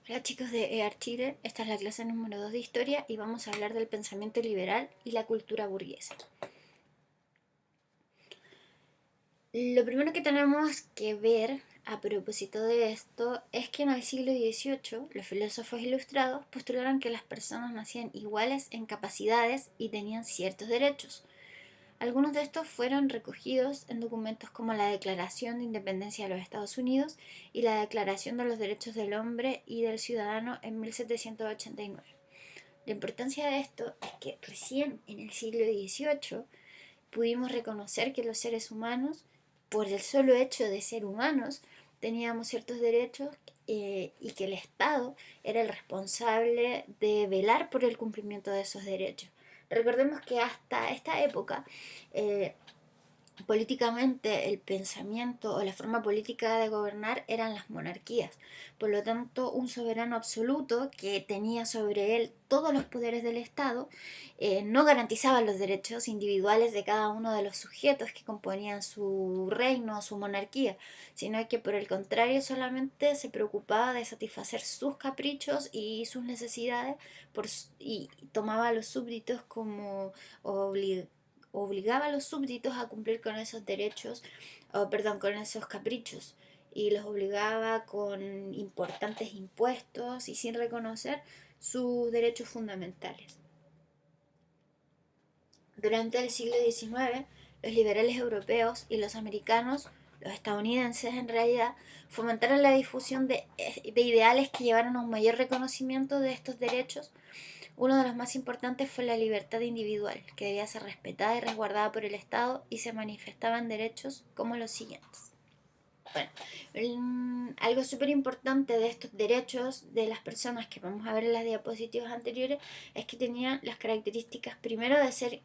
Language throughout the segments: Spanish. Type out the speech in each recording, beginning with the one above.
Hola chicos de EAR Chile, esta es la clase número 2 de Historia y vamos a hablar del pensamiento liberal y la cultura burguesa. Lo primero que tenemos que ver a propósito de esto es que en el siglo XVIII los filósofos ilustrados postularon que las personas nacían iguales en capacidades y tenían ciertos derechos. Algunos de estos fueron recogidos en documentos como la Declaración de Independencia de los Estados Unidos y la Declaración de los Derechos del Hombre y del Ciudadano en 1789. La importancia de esto es que recién en el siglo XVIII pudimos reconocer que los seres humanos, por el solo hecho de ser humanos, teníamos ciertos derechos y que el Estado era el responsable de velar por el cumplimiento de esos derechos. Recordemos que hasta esta época eh, políticamente el pensamiento o la forma política de gobernar eran las monarquías. Por lo tanto, un soberano absoluto que tenía sobre él todos los poderes del Estado no garantizaba los derechos individuales de cada uno de los sujetos que componían su reino o su monarquía, sino que por el contrario solamente se preocupaba de satisfacer sus caprichos y sus necesidades y tomaba a los súbditos como obligaba a los súbditos a cumplir con esos derechos, con esos caprichos, y los obligaba con importantes impuestos y sin reconocer sus derechos fundamentales. Durante el siglo XIX, los liberales europeos y los americanos, los estadounidenses en realidad, fomentaron la difusión de ideales que llevaron a un mayor reconocimiento de estos derechos. Uno de los más importantes fue la libertad individual, que debía ser respetada y resguardada por el Estado y se manifestaba en derechos como los siguientes. Bueno, algo súper importante de estos derechos de las personas que vamos a ver en las diapositivas anteriores es que tenían las características primero de ser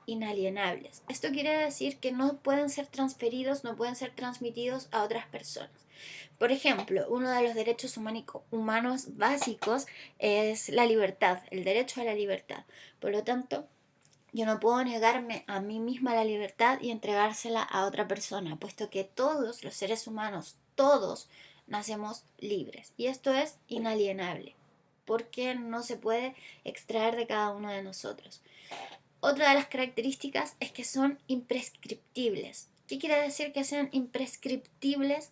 inalienables. Esto quiere decir que no pueden ser transferidos, no pueden ser transmitidos a otras personas. Por ejemplo, uno de los derechos humanos básicos es la libertad, el derecho a la libertad. Por lo tanto, yo no puedo negarme a mí misma la libertad y entregársela a otra persona, puesto que todos los seres humanos, todos, nacemos libres. Y esto es inalienable, porque no se puede extraer de cada uno de nosotros. Otra de las características es que son imprescriptibles. ¿Qué quiere decir que sean imprescriptibles?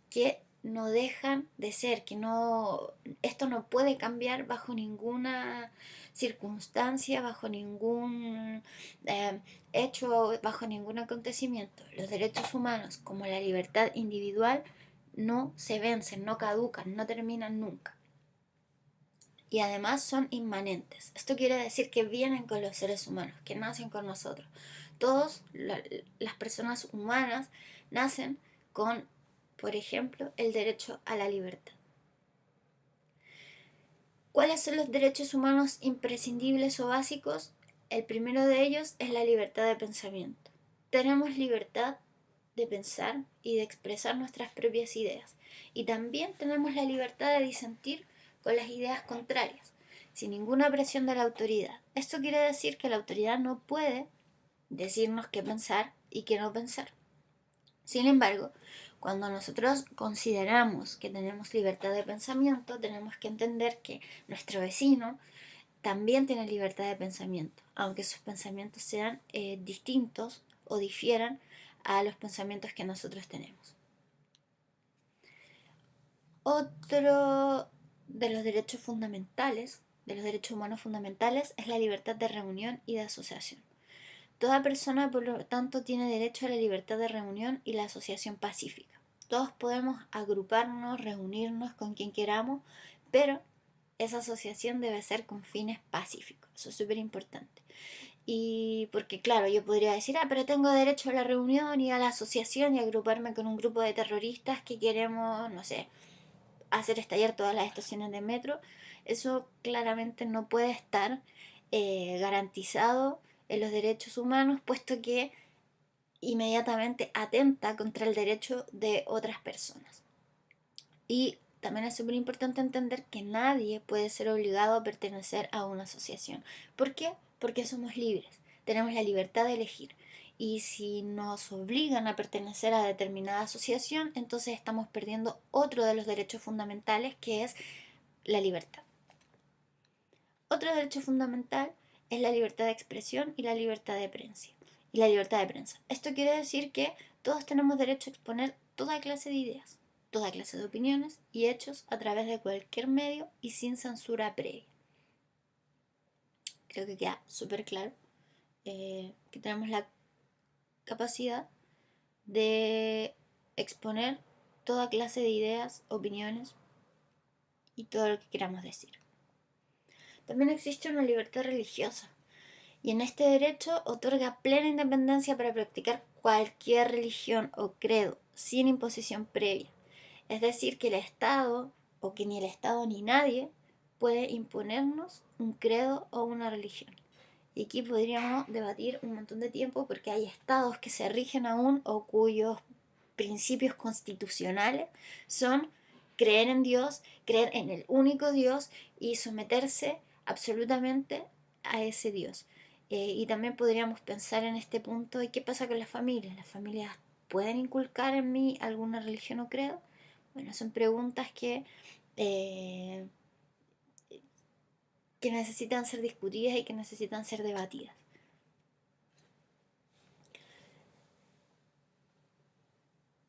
Que no dejan de ser, que no, esto no puede cambiar bajo ninguna circunstancia, bajo ningún hecho, bajo ningún acontecimiento. Los derechos humanos, como la libertad individual, no se vencen, no caducan, no terminan nunca. Y además son inmanentes. Esto quiere decir que vienen con los seres humanos, que nacen con nosotros. Todas las personas humanas nacen con, por ejemplo, el derecho a la libertad. ¿Cuáles son los derechos humanos imprescindibles o básicos? El primero de ellos es la libertad de pensamiento. Tenemos libertad de pensar y de expresar nuestras propias ideas. Y también tenemos la libertad de disentir con las ideas contrarias, sin ninguna presión de la autoridad. Esto quiere decir que la autoridad no puede decirnos qué pensar y qué no pensar. Sin embargo, cuando nosotros consideramos que tenemos libertad de pensamiento, tenemos que entender que nuestro vecino también tiene libertad de pensamiento, aunque sus pensamientos sean distintos o difieran a los pensamientos que nosotros tenemos. Otro de los derechos fundamentales, de los derechos humanos fundamentales, es la libertad de reunión y de asociación. Toda persona, por lo tanto, tiene derecho a la libertad de reunión y la asociación pacífica. Todos podemos agruparnos, reunirnos con quien queramos, pero esa asociación debe ser con fines pacíficos. Eso es súper importante. Y porque, claro, yo podría decir, pero tengo derecho a la reunión y a la asociación y agruparme con un grupo de terroristas que queremos, no sé, hacer estallar todas las estaciones de metro. Eso claramente no puede estar garantizado en los derechos humanos, puesto que inmediatamente atenta contra el derecho de otras personas. Y también es súper importante entender que nadie puede ser obligado a pertenecer a una asociación. ¿Por qué? Porque somos libres, tenemos la libertad de elegir. Y si nos obligan a pertenecer a determinada asociación, entonces estamos perdiendo otro de los derechos fundamentales, que es la libertad. Otro derecho fundamental es la libertad de expresión y la libertad de prensa. Esto quiere decir que todos tenemos derecho a exponer toda clase de ideas, toda clase de opiniones y hechos a través de cualquier medio y sin censura previa. Creo que queda súper claro que tenemos la capacidad de exponer toda clase de ideas, opiniones y todo lo que queramos decir. También existe una libertad religiosa, y en este derecho otorga plena independencia para practicar cualquier religión o credo sin imposición previa. Es decir, que el Estado, o que ni el Estado ni nadie, puede imponernos un credo o una religión. Y aquí podríamos debatir un montón de tiempo porque hay estados que se rigen aún o cuyos principios constitucionales son creer en Dios, creer en el único Dios y someterse absolutamente a ese Dios. Y también podríamos pensar en este punto, ¿y qué pasa con las familias? ¿Las familias pueden inculcar en mí alguna religión o credo? Bueno, son preguntas eh, que necesitan ser discutidas y que necesitan ser debatidas.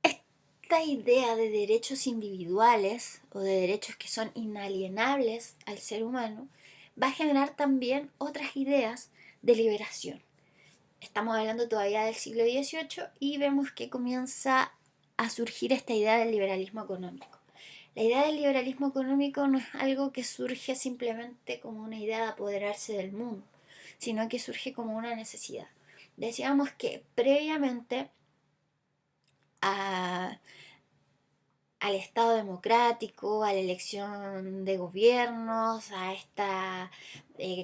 Esta idea de derechos individuales o de derechos que son inalienables al ser humano va a generar también otras ideas de liberación. Estamos hablando todavía del siglo XVIII y vemos que comienza a surgir esta idea del liberalismo económico. La idea del liberalismo económico no es algo que surge simplemente como una idea de apoderarse del mundo, sino que surge como una necesidad. Decíamos que previamente a, al Estado democrático, a la elección de gobiernos, a esta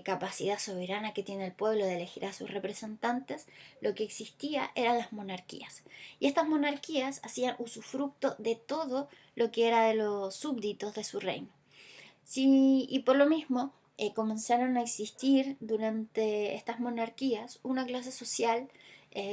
capacidad soberana que tiene el pueblo de elegir a sus representantes, lo que existía eran las monarquías. Y estas monarquías hacían usufructo de todo lo que era de los súbditos de su reino. Sí, y por lo mismo comenzaron a existir durante estas monarquías una clase social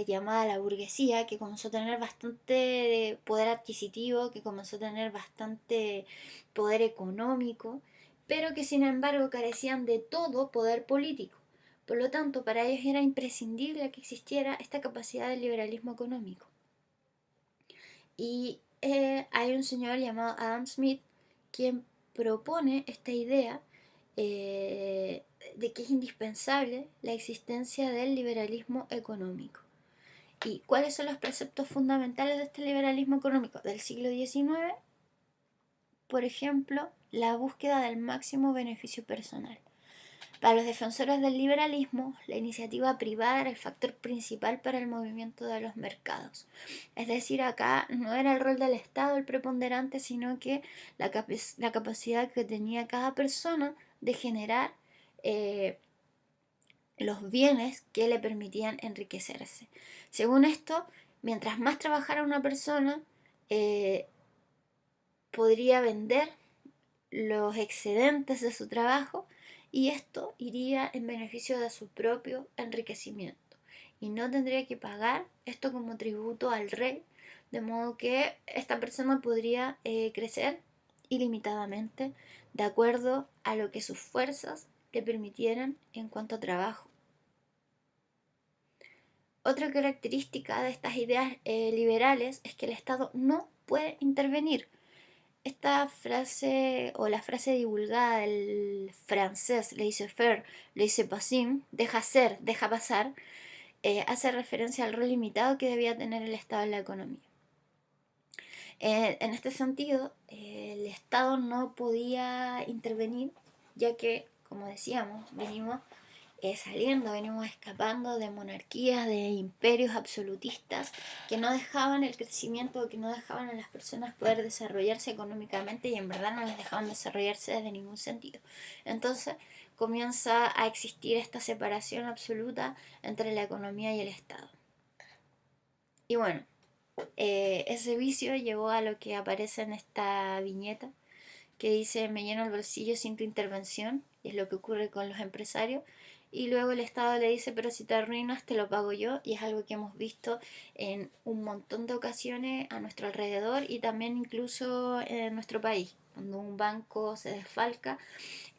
llamada la burguesía, que comenzó a tener bastante poder adquisitivo, que comenzó a tener bastante poder económico, pero que sin embargo carecían de todo poder político. Por lo tanto, para ellos era imprescindible que existiera esta capacidad de liberalismo económico. Y hay un señor llamado Adam Smith quien propone esta idea de que es indispensable la existencia del liberalismo económico. ¿Y cuáles son los preceptos fundamentales de este liberalismo económico del siglo XIX? Por ejemplo, la búsqueda del máximo beneficio personal. Para los defensores del liberalismo, la iniciativa privada era el factor principal para el movimiento de los mercados. Es decir, acá no era el rol del Estado el preponderante, sino que la capacidad que tenía cada persona de generar los bienes que le permitían enriquecerse. Según esto, mientras más trabajara una persona, podría vender los excedentes de su trabajo y esto iría en beneficio de su propio enriquecimiento y no tendría que pagar esto como tributo al rey, de modo que esta persona podría crecer ilimitadamente de acuerdo a lo que sus fuerzas le permitieran en cuanto a trabajo. Otra característica de estas ideas liberales es que el Estado no puede intervenir. Esta frase o la frase divulgada del francés laissez-faire, laissez-passer, deja ser, deja pasar, hace referencia al rol limitado que debía tener el Estado en la economía. En este sentido, el Estado no podía intervenir, ya que, como decíamos, venimos escapando de monarquías, de imperios absolutistas que no dejaban el crecimiento, que no dejaban a las personas poder desarrollarse económicamente y en verdad no les dejaban desarrollarse desde ningún sentido. Entonces comienza a existir esta separación absoluta entre la economía y el Estado. Y bueno, ese vicio llevó a lo que aparece en esta viñeta que dice: me lleno el bolsillo sin tu intervención, y es lo que ocurre con los empresarios. y luego el Estado le dice, pero si te arruinas te lo pago yo, y es algo que hemos visto en un montón de ocasiones a nuestro alrededor y también incluso en nuestro país. Cuando un banco se desfalca,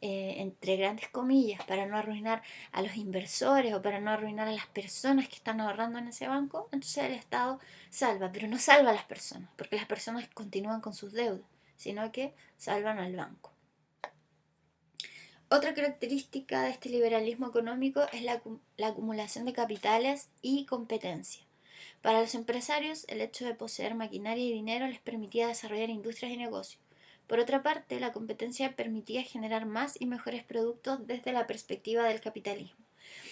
entre grandes comillas, para no arruinar a los inversores o para no arruinar a las personas que están ahorrando en ese banco, entonces el Estado salva, pero no salva a las personas, porque las personas continúan con sus deudas, sino que salvan al banco. Otra característica de este liberalismo económico es la acumulación de capitales y competencia. Para los empresarios, el hecho de poseer maquinaria y dinero les permitía desarrollar industrias y negocios. Por otra parte, la competencia permitía generar más y mejores productos desde la perspectiva del capitalismo.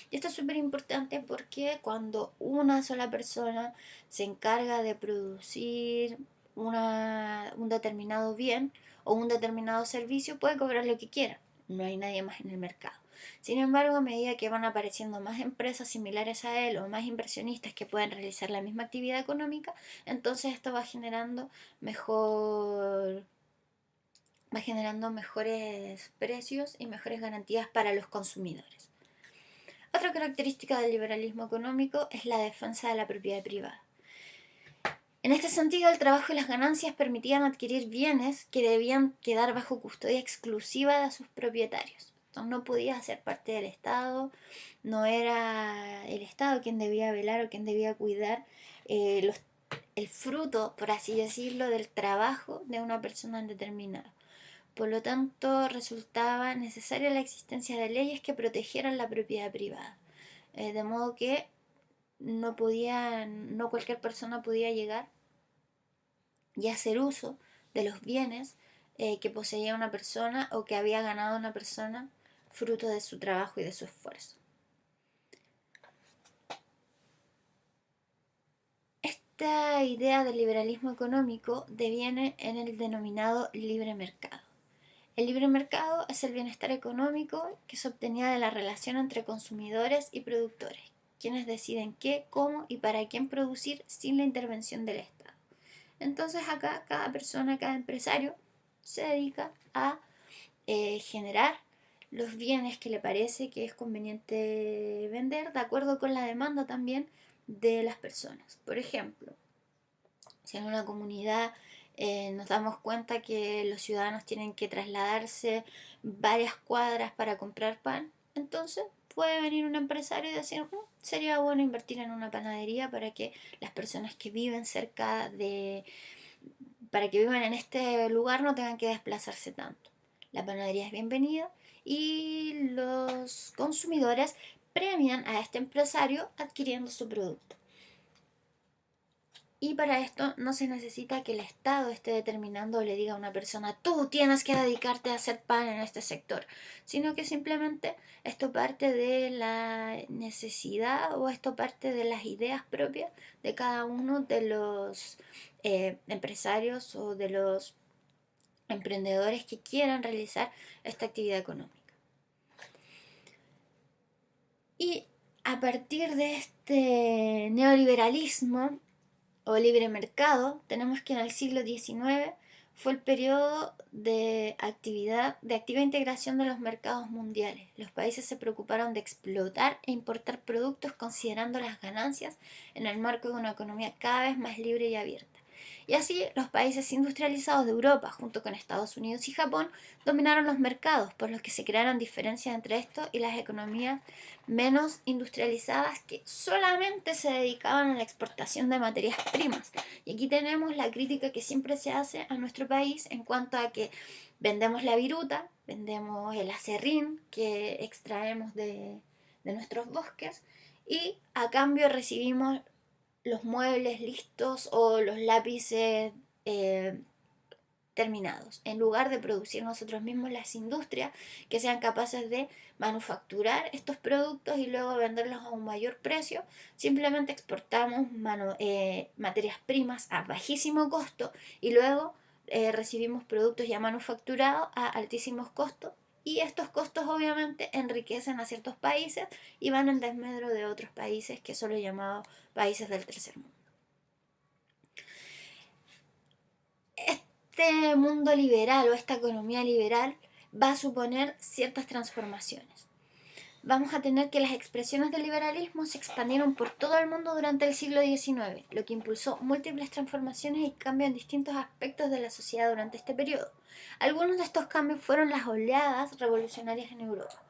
Y esto es súper importante porque cuando una sola persona se encarga de producir un determinado bien o un determinado servicio, puede cobrar lo que quiera. No hay nadie más en el mercado. Sin embargo, a medida que van apareciendo más empresas similares a él o más inversionistas que pueden realizar la misma actividad económica, entonces esto va generando mejores precios y mejores garantías para los consumidores. Otra característica del liberalismo económico es la defensa de la propiedad privada. En este sentido, el trabajo y las ganancias permitían adquirir bienes que debían quedar bajo custodia exclusiva de sus propietarios. Entonces, no podía ser parte del Estado, no era el Estado quien debía velar o quien debía cuidar el fruto, por así decirlo, del trabajo de una persona determinada. Por lo tanto, resultaba necesaria la existencia de leyes que protegieran la propiedad privada. De modo que no cualquier persona podía llegar y hacer uso de los bienes que poseía una persona o que había ganado una persona fruto de su trabajo y de su esfuerzo. Esta idea del liberalismo económico deviene en el denominado libre mercado. El libre mercado es el bienestar económico que se obtenía de la relación entre consumidores y productores, quienes deciden qué, cómo y para quién producir sin la intervención del Estado. Entonces acá cada persona, cada empresario se dedica a generar los bienes que le parece que es conveniente vender de acuerdo con la demanda también de las personas. Por ejemplo, si en una comunidad nos damos cuenta que los ciudadanos tienen que trasladarse varias cuadras para comprar pan, entonces puede venir un empresario y decir, sería bueno invertir en una panadería para que las personas que viven para que vivan en este lugar no tengan que desplazarse tanto. La panadería es bienvenida y los consumidores premian a este empresario adquiriendo su producto. Y para esto no se necesita que el Estado esté determinando o le diga a una persona, tú tienes que dedicarte a hacer pan en este sector, sino que simplemente esto parte de la necesidad o esto parte de las ideas propias de cada uno de los empresarios o de los emprendedores que quieran realizar esta actividad económica. Y a partir de este neoliberalismo o libre mercado, tenemos que en el siglo XIX fue el periodo de activa integración de los mercados mundiales. Los países se preocuparon de explotar e importar productos considerando las ganancias en el marco de una economía cada vez más libre y abierta. Y así los países industrializados de Europa, junto con Estados Unidos y Japón, dominaron los mercados, por los que se crearon diferencias entre estos y las economías menos industrializadas que solamente se dedicaban a la exportación de materias primas. Y aquí tenemos la crítica que siempre se hace a nuestro país en cuanto a que vendemos la viruta, vendemos el acerrín que extraemos de nuestros bosques y a cambio recibimos los muebles listos o los lápices terminados, en lugar de producir nosotros mismos las industrias que sean capaces de manufacturar estos productos y luego venderlos a un mayor precio. Simplemente exportamos materias primas a bajísimo costo y luego recibimos productos ya manufacturados a altísimos costos, y estos costos obviamente enriquecen a ciertos países y van en desmedro de otros países que son los llamados países del tercer mundo. Este mundo liberal o esta economía liberal va a suponer ciertas transformaciones. vamos a tener que las expresiones del liberalismo se expandieron por todo el mundo durante el siglo XIX, lo que impulsó múltiples transformaciones y cambios en distintos aspectos de la sociedad durante este periodo. Algunos de estos cambios fueron las oleadas revolucionarias en Europa.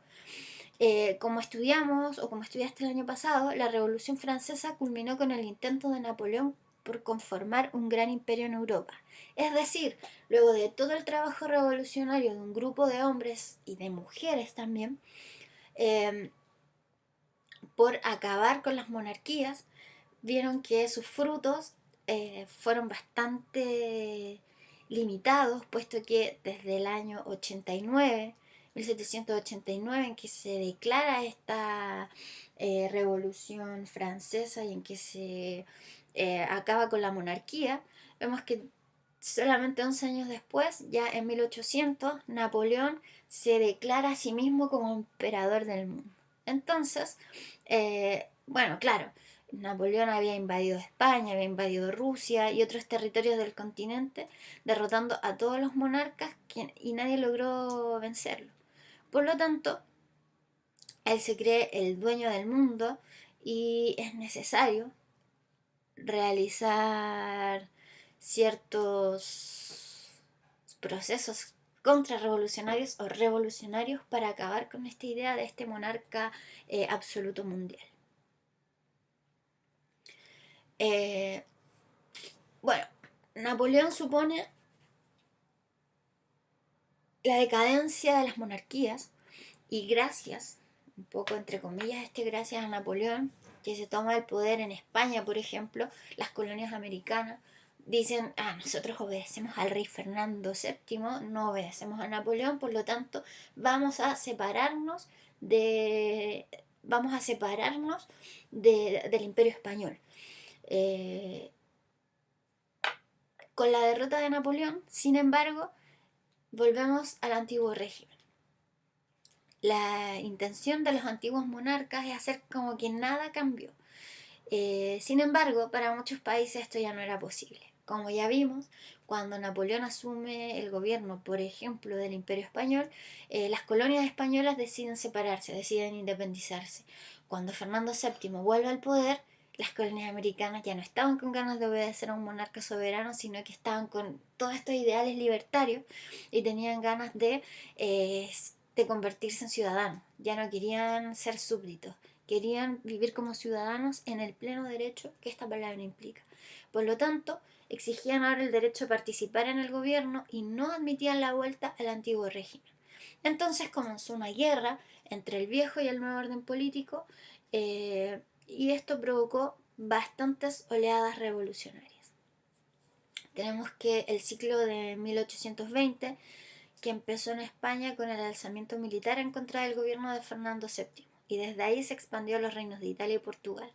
Como estudiamos, o como estudiaste el año pasado, la Revolución Francesa culminó con el intento de Napoleón por conformar un gran imperio en Europa. Es decir, luego de todo el trabajo revolucionario de un grupo de hombres y de mujeres también, eh, por acabar con las monarquías, vieron que sus frutos fueron bastante limitados, puesto que desde el año 89, 1789, en que se declara esta revolución francesa y en que se acaba con la monarquía, vemos que solamente 11 años después, ya en 1800, Napoleón se declara a sí mismo como emperador del mundo. Entonces, bueno, claro, Napoleón había invadido España, había invadido Rusia y otros territorios del continente, derrotando a todos los monarcas y nadie logró vencerlo. Por lo tanto, él se cree el dueño del mundo y es necesario realizar ciertos procesos contrarrevolucionarios o revolucionarios para acabar con esta idea de este monarca absoluto mundial. Eh, bueno, Napoleón supone la decadencia de las monarquías y gracias, un poco entre comillas, gracias a Napoleón, que se toma el poder en España, por ejemplo, las colonias americanas dicen, nosotros obedecemos al rey Fernando VII, no obedecemos a Napoleón, por lo tanto vamos a separarnos de del imperio español. Con la derrota de Napoleón, sin embargo, volvemos al antiguo régimen. La intención de los antiguos monarcas es hacer como que nada cambió. Sin embargo, para muchos países esto ya no era posible. Como ya vimos, cuando Napoleón asume el gobierno, por ejemplo, del Imperio Español, las colonias españolas deciden separarse, deciden independizarse. Cuando Fernando VII vuelve al poder, las colonias americanas ya no estaban con ganas de obedecer a un monarca soberano, sino que estaban con todos estos ideales libertarios y tenían ganas de convertirse en ciudadanos. Ya no querían ser súbditos, querían vivir como ciudadanos en el pleno derecho que esta palabra implica. Por lo tanto, exigían ahora el derecho a participar en el gobierno y no admitían la vuelta al antiguo régimen. Entonces comenzó una guerra entre el viejo y el nuevo orden político y esto provocó bastantes oleadas revolucionarias. Tenemos que el ciclo de 1820, que empezó en España con el alzamiento militar en contra del gobierno de Fernando VII, y desde ahí se expandió a los reinos de Italia y Portugal.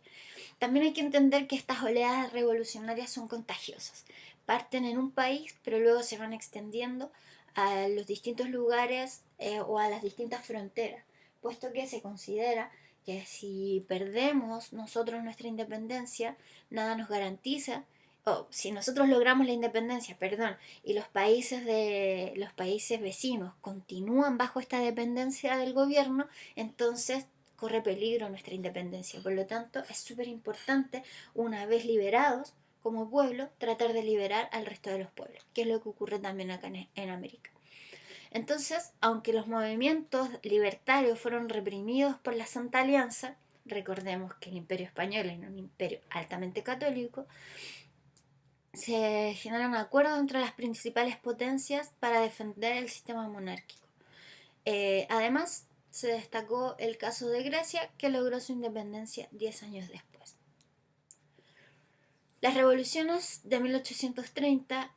También hay que entender que estas oleadas revolucionarias son contagiosas. Parten en un país, pero luego se van extendiendo a los distintos lugares o a las distintas fronteras, puesto que se considera que si perdemos nosotros nuestra independencia, nada nos garantiza, o si nosotros logramos la independencia, perdón, y los países vecinos continúan bajo esta dependencia del gobierno, entonces corre peligro nuestra independencia. Por lo tanto, es súper importante, una vez liberados como pueblo, tratar de liberar al resto de los pueblos, que es lo que ocurre también acá en América. Entonces, aunque los movimientos libertarios fueron reprimidos por la Santa Alianza, recordemos que el Imperio Español era un imperio altamente católico, se generaron acuerdos entre las principales potencias para defender el sistema monárquico. Además, se destacó el caso de Grecia, que logró su independencia 10 años después. Las revoluciones de 1830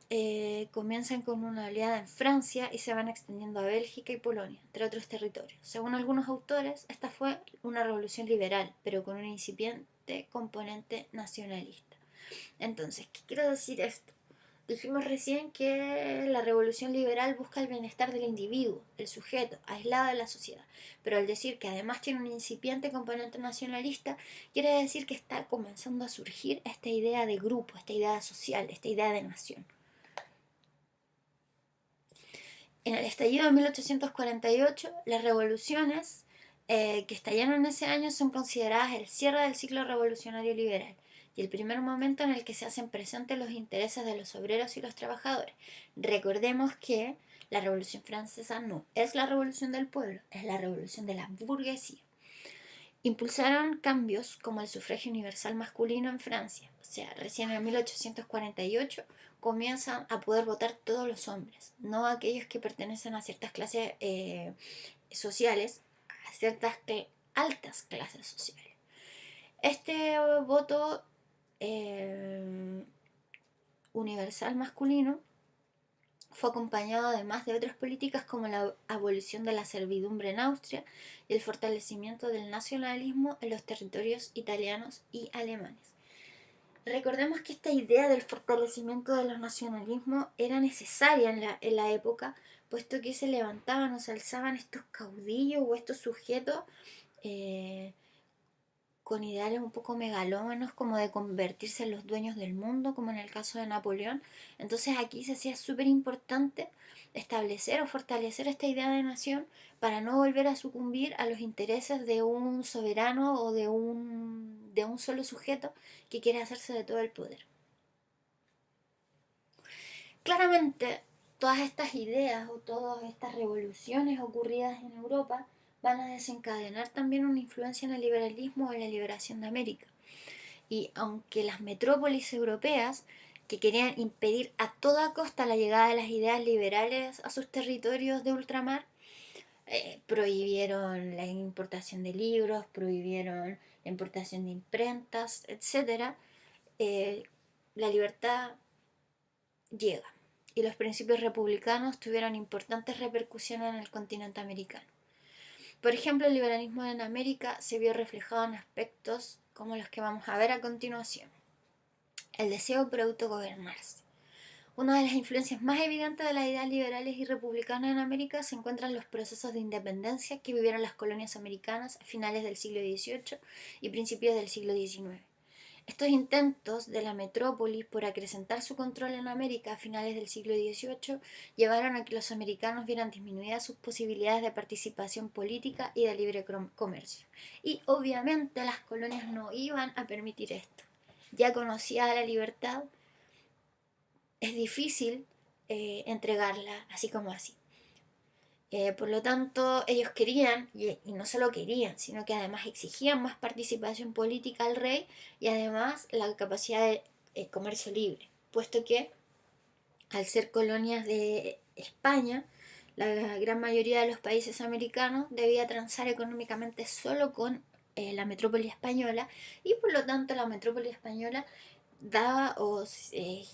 comienzan con una oleada en Francia y se van extendiendo a Bélgica y Polonia, entre otros territorios. Según algunos autores, esta fue una revolución liberal, pero con un incipiente componente nacionalista. Entonces, ¿qué quiero decir esto? Dijimos recién que la revolución liberal busca el bienestar del individuo, el sujeto, aislado de la sociedad. Pero al decir que además tiene un incipiente componente nacionalista, quiere decir que está comenzando a surgir esta idea de grupo, esta idea social, esta idea de nación. En el estallido de 1848, las revoluciones que estallaron ese año son consideradas el cierre del ciclo revolucionario liberal y el primer momento en el que se hacen presentes los intereses de los obreros y los trabajadores. Recordemos que la Revolución Francesa no es la revolución del pueblo, es la revolución de la burguesía. Impulsaron cambios como el sufragio universal masculino en Francia, o sea, recién en 1848 comienzan a poder votar todos los hombres, no aquellos que pertenecen a ciertas clases sociales, a ciertas altas clases sociales. Este voto universal masculino fue acompañado además de otras políticas como la abolición de la servidumbre en Austria y el fortalecimiento del nacionalismo en los territorios italianos y alemanes. Recordemos que esta idea del fortalecimiento de los nacionalismos era necesaria en la época, puesto que se levantaban o se alzaban estos caudillos o estos sujetos eh, con ideales un poco megalómanos, como de convertirse en los dueños del mundo, como en el caso de Napoleón. Entonces aquí se hacía súper importante establecer o fortalecer esta idea de nación para no volver a sucumbir a los intereses de un soberano o de un solo sujeto que quiere hacerse de todo el poder. Claramente, todas estas ideas o todas estas revoluciones ocurridas en Europa van a desencadenar también una influencia en el liberalismo o en la liberación de América. Y aunque las metrópolis europeas, que querían impedir a toda costa la llegada de las ideas liberales a sus territorios de ultramar, prohibieron la importación de libros, prohibieron la importación de imprentas, etc., la libertad llega y los principios republicanos tuvieron importantes repercusiones en el continente americano. Por ejemplo, el liberalismo en América se vio reflejado en aspectos como los que vamos a ver a continuación. El deseo por autogobernarse. Una de las influencias más evidentes de las ideas liberales y republicanas en América se encuentra en los procesos de independencia que vivieron las colonias americanas a finales del siglo XVIII y principios del siglo XIX. Estos intentos de la metrópolis por acrecentar su control en América a finales del siglo XVIII llevaron a que los americanos vieran disminuidas sus posibilidades de participación política y de libre comercio. Y obviamente las colonias no iban a permitir esto. Ya conocida la libertad, es difícil entregarla así como así. Por lo tanto, ellos querían, y no solo querían, sino que además exigían más participación política al rey y además la capacidad de comercio libre, puesto que al ser colonias de España, la gran mayoría de los países americanos debía transar económicamente solo con la metrópoli española y por lo tanto la metrópoli española daba o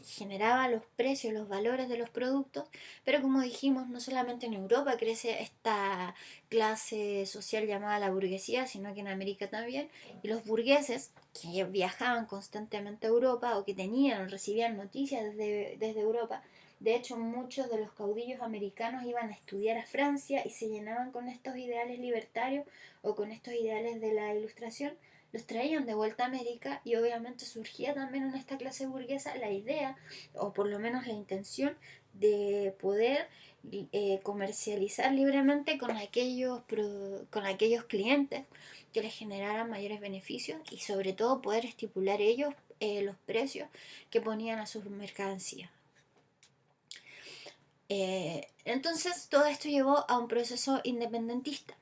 generaba los precios, los valores de los productos, pero como dijimos, no solamente en Europa crece esta clase social llamada la burguesía, sino que en América también, y los burgueses que viajaban constantemente a Europa o que tenían o recibían noticias desde Europa, de hecho muchos de los caudillos americanos iban a estudiar a Francia y se llenaban con estos ideales libertarios o con estos ideales de la Ilustración, los traían de vuelta a América y obviamente surgía también en esta clase burguesa la idea, o por lo menos la intención, de poder comercializar libremente con aquellos clientes que les generaran mayores beneficios y sobre todo poder estipular ellos los precios que ponían a sus mercancías. Entonces todo esto llevó a un proceso independentista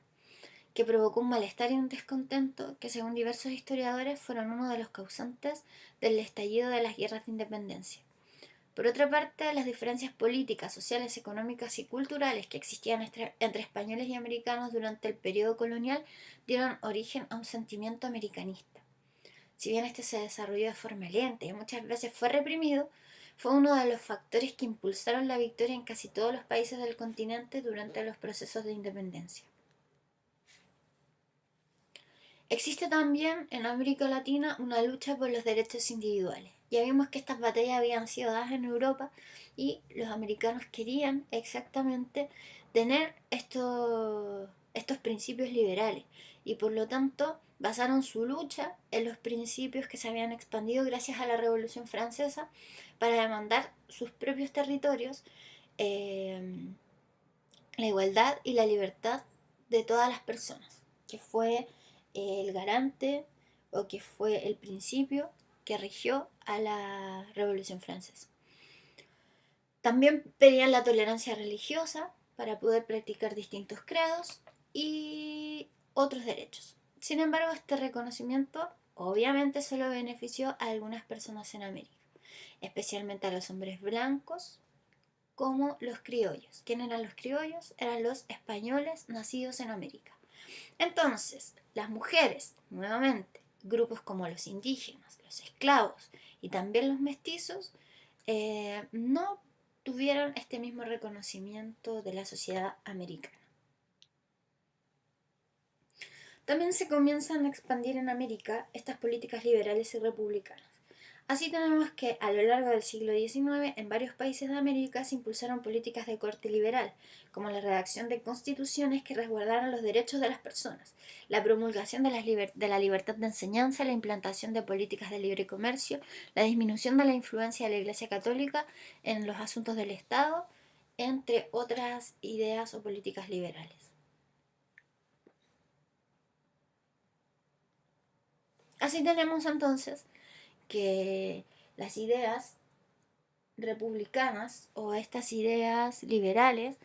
que provocó un malestar y un descontento que, según diversos historiadores, fueron uno de los causantes del estallido de las guerras de independencia. Por otra parte, las diferencias políticas, sociales, económicas y culturales que existían entre españoles y americanos durante el periodo colonial dieron origen a un sentimiento americanista. Si bien este se desarrolló de forma lenta y muchas veces fue reprimido, fue uno de los factores que impulsaron la victoria en casi todos los países del continente durante los procesos de independencia. Existe también en América Latina una lucha por los derechos individuales. Ya vimos que estas batallas habían sido dadas en Europa y los americanos querían exactamente tener estos principios liberales y por lo tanto basaron su lucha en los principios que se habían expandido gracias a la Revolución Francesa para demandar sus propios territorios, la igualdad y la libertad de todas las personas. que fue el garante o que fue el principio que rigió a la Revolución Francesa. También pedían la tolerancia religiosa para poder practicar distintos credos y otros derechos. Sin embargo, este reconocimiento obviamente solo benefició a algunas personas en América, especialmente a los hombres blancos como los criollos. ¿Quién eran los criollos? Eran los españoles nacidos en América. Entonces, las mujeres, nuevamente, grupos como los indígenas, los esclavos y también los mestizos, no tuvieron este mismo reconocimiento de la sociedad americana. También se comienzan a expandir en América estas políticas liberales y republicanas. Así tenemos que a lo largo del siglo XIX en varios países de América se impulsaron políticas de corte liberal, como la redacción de constituciones que resguardaran los derechos de las personas, la promulgación de la libertad de enseñanza, la implantación de políticas de libre comercio, la disminución de la influencia de la Iglesia Católica en los asuntos del Estado, entre otras ideas o políticas liberales. Así tenemos entonces que las ideas republicanas o estas ideas liberales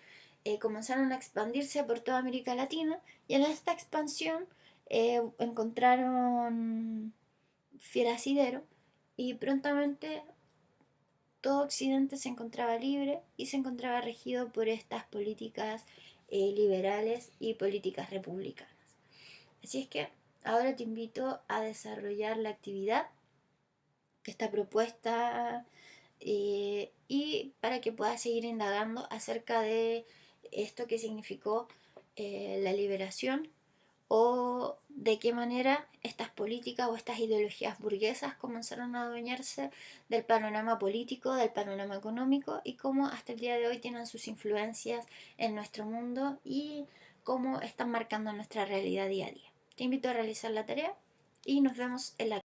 comenzaron a expandirse por toda América Latina y en esta expansión encontraron fiel asidero y prontamente todo Occidente se encontraba libre y se encontraba regido por estas políticas liberales y políticas republicanas. Así es que ahora te invito a desarrollar la actividad que está propuesta y para que puedas seguir indagando acerca de esto que significó la liberación o de qué manera estas políticas o estas ideologías burguesas comenzaron a adueñarse del panorama político, del panorama económico y cómo hasta el día de hoy tienen sus influencias en nuestro mundo y cómo están marcando nuestra realidad día a día. Te invito a realizar la tarea y nos vemos en la